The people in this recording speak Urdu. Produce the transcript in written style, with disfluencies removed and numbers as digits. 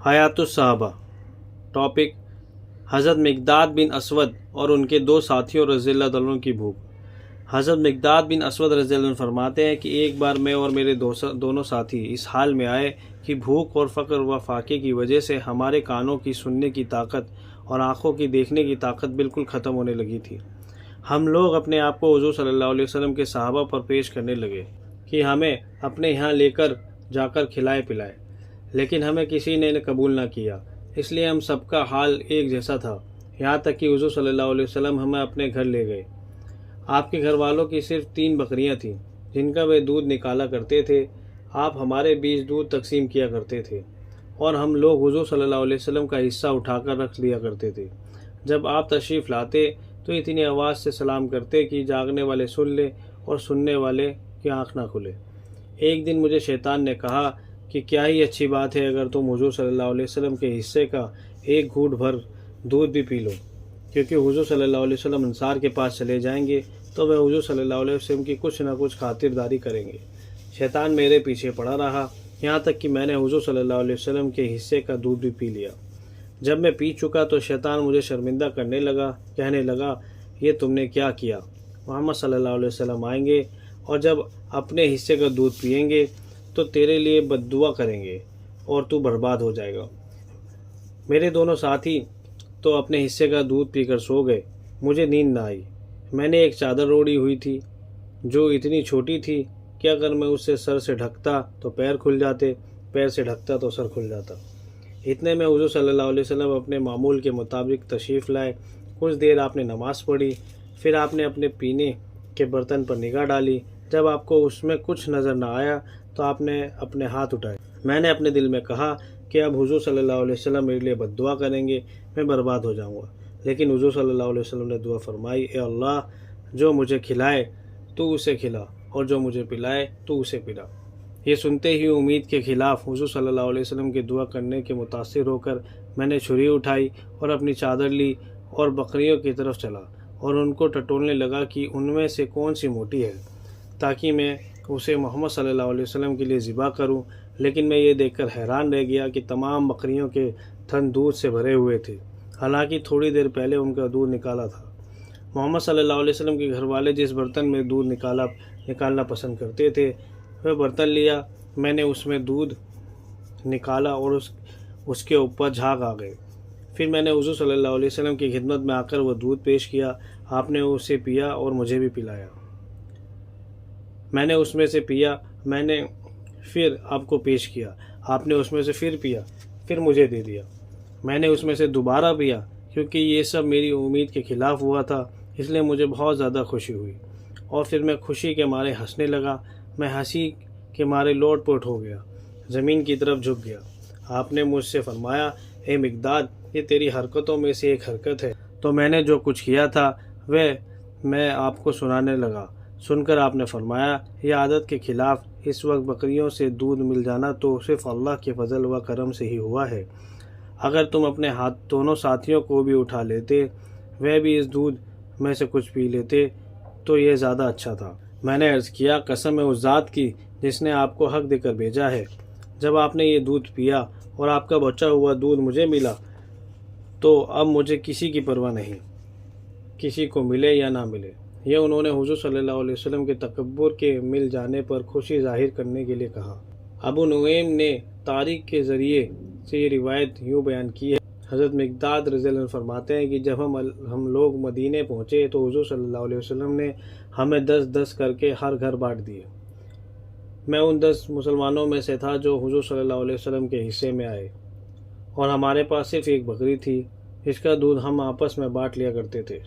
حیات الصحابہ۔ ٹاپک: حضرت مقداد بن اسود اور ان کے دو ساتھیوں رضی اللہ عنہ کی بھوک۔ حضرت مقداد بن اسود رضی اللہ عنہ فرماتے ہیں کہ ایک بار میں اور میرے دونوں ساتھی اس حال میں آئے کہ بھوک اور فقر و فاقے کی وجہ سے ہمارے کانوں کی سننے کی طاقت اور آنکھوں کی دیکھنے کی طاقت بالکل ختم ہونے لگی تھی۔ ہم لوگ اپنے آپ کو حضور صلی اللہ علیہ وسلم کے صحابہ پر پیش کرنے لگے کہ ہمیں اپنے یہاں لے کر جا کر کھلائے پلائے، لیکن ہمیں کسی نے قبول نہ کیا، اس لیے ہم سب کا حال ایک جیسا تھا، یہاں تک کہ حضور صلی اللہ علیہ وسلم ہمیں اپنے گھر لے گئے۔ آپ کے گھر والوں کی صرف 3 بکریاں تھیں جن کا وہ دودھ نکالا کرتے تھے۔ آپ ہمارے بیچ دودھ تقسیم کیا کرتے تھے اور ہم لوگ حضور صلی اللہ علیہ وسلم کا حصہ اٹھا کر رکھ لیا کرتے تھے۔ جب آپ تشریف لاتے تو اتنی آواز سے سلام کرتے کہ جاگنے والے سن لے اور سننے والے کی آنکھ نہ کھلے۔ ایک دن مجھے شیطان نے کہا کہ کیا ہی اچھی بات ہے اگر تم حضور صلی اللہ علیہ وسلم کے حصے کا ایک گھونٹ بھر دودھ بھی پی لو، کیونکہ حضور صلی اللہ علیہ وسلم انصار کے پاس چلے جائیں گے تو وہ حضور صلی اللہ علیہ وسلم کی کچھ نہ کچھ خاطرداری کریں گے۔ شیطان میرے پیچھے پڑا رہا یہاں تک کہ میں نے حضور صلی اللہ علیہ وسلم کے حصے کا دودھ بھی پی لیا۔ جب میں پی چکا تو شیطان مجھے شرمندہ کرنے لگا، کہنے لگا یہ تم نے کیا کیا؟ محمد صلی اللہ علیہ وسلم آئیں گے اور جب اپنے حصے کا دودھ پئیں گے تو تیرے لیے بد دعا کریں گے اور تو برباد ہو جائے گا۔ میرے دونوں ساتھی تو اپنے حصے کا دودھ پی کر سو گئے۔ مجھے نیند نہ آئی۔ میں نے ایک چادر اوڑھی ہوئی تھی جو اتنی چھوٹی تھی کہ اگر میں اسے سر سے ڈھکتا تو پیر کھل جاتے، پیر سے ڈھکتا تو سر کھل جاتا۔ اتنے میں حضور صلی اللہ علیہ وسلم اپنے معمول کے مطابق تشریف لائے۔ کچھ دیر آپ نے نماز پڑھی، پھر آپ نے اپنے پینے کے برتن پر نگاہ ڈالی۔ جب آپ کو اس میں کچھ نظر نہ آیا تو آپ نے اپنے ہاتھ اٹھائے۔ میں نے اپنے دل میں کہا کہ اب حضور صلی اللہ علیہ وسلم میرے لیے بد دعا کریں گے، میں برباد ہو جاؤں گا۔ لیکن حضور صلی اللہ علیہ وسلم نے دعا فرمائی، اے اللہ، جو مجھے کھلائے تو اسے کھلا اور جو مجھے پلائے تو اسے پلا۔ یہ سنتے ہی امید کے خلاف حضور صلی اللہ علیہ وسلم کی دعا کرنے کے متاثر ہو کر میں نے چھری اٹھائی اور اپنی چادر لی اور بکریوں کی طرف چلا اور ان کو ٹٹولنے لگا کہ ان میں سے کون سی موٹی ہے تاکہ میں اسے محمد صلی اللہ علیہ وسلم کے لیے ذبح کروں۔ لیکن میں یہ دیکھ کر حیران رہ گیا کہ تمام بکریوں کے تھن دودھ سے بھرے ہوئے تھے، حالانکہ تھوڑی دیر پہلے ان کا دودھ نکالا تھا۔ محمد صلی اللہ علیہ وسلم کے گھر والے جس برتن میں دودھ نکالنا پسند کرتے تھے وہ برتن لیا۔ میں نے اس میں دودھ نکالا اور اس کے اوپر جھاگ آ گئے۔ پھر میں نے حضور صلی اللہ علیہ وسلم کی خدمت میں آ کر وہ دودھ پیش کیا۔ آپ نے اسے پیا اور مجھے بھی پلایا۔ میں نے اس میں سے پیا، میں نے پھر آپ کو پیش کیا، آپ نے اس میں سے پھر پیا، پھر مجھے دے دیا۔ میں نے اس میں سے دوبارہ پیا۔ کیونکہ یہ سب میری امید کے خلاف ہوا تھا اس لیے مجھے بہت زیادہ خوشی ہوئی اور پھر میں خوشی کے مارے ہنسنے لگا۔ میں ہنسی کے مارے لوٹ پوٹ ہو گیا، زمین کی طرف جھک گیا۔ آپ نے مجھ سے فرمایا، اے مقداد، یہ تیری حرکتوں میں سے ایک حرکت ہے۔ تو میں نے جو کچھ کیا تھا وہ میں آپ کو سنانے لگا۔ سن کر آپ نے فرمایا، یہ عادت کے خلاف اس وقت بکریوں سے دودھ مل جانا تو صرف اللہ کے فضل و کرم سے ہی ہوا ہے۔ اگر تم اپنے دونوں ساتھیوں کو بھی اٹھا لیتے، وہ بھی اس دودھ میں سے کچھ پی لیتے تو یہ زیادہ اچھا تھا۔ میں نے عرض کیا، قسم ہے اس ذات کی جس نے آپ کو حق دے کر بھیجا ہے، جب آپ نے یہ دودھ پیا اور آپ کا بچا ہوا دودھ مجھے ملا تو اب مجھے کسی کی پرواہ نہیں، کسی کو ملے یا نہ ملے۔ یہ انہوں نے حضور صلی اللہ علیہ وسلم کے تکبر کے مل جانے پر خوشی ظاہر کرنے کے لیے کہا۔ ابو نعیم نے تاریخ کے ذریعے سے یہ روایت یوں بیان کی ہے۔ حضرت مقداد رضی اللہ عنہ فرماتے ہیں کہ جب ہم لوگ مدینے پہنچے تو حضور صلی اللہ علیہ وسلم نے ہمیں 10 کر کے ہر گھر بانٹ دیے۔ میں ان 10 مسلمانوں میں سے تھا جو حضور صلی اللہ علیہ وسلم کے حصے میں آئے، اور ہمارے پاس صرف ایک بکری تھی، اس کا دودھ ہم آپس میں بانٹ لیا کرتے تھے۔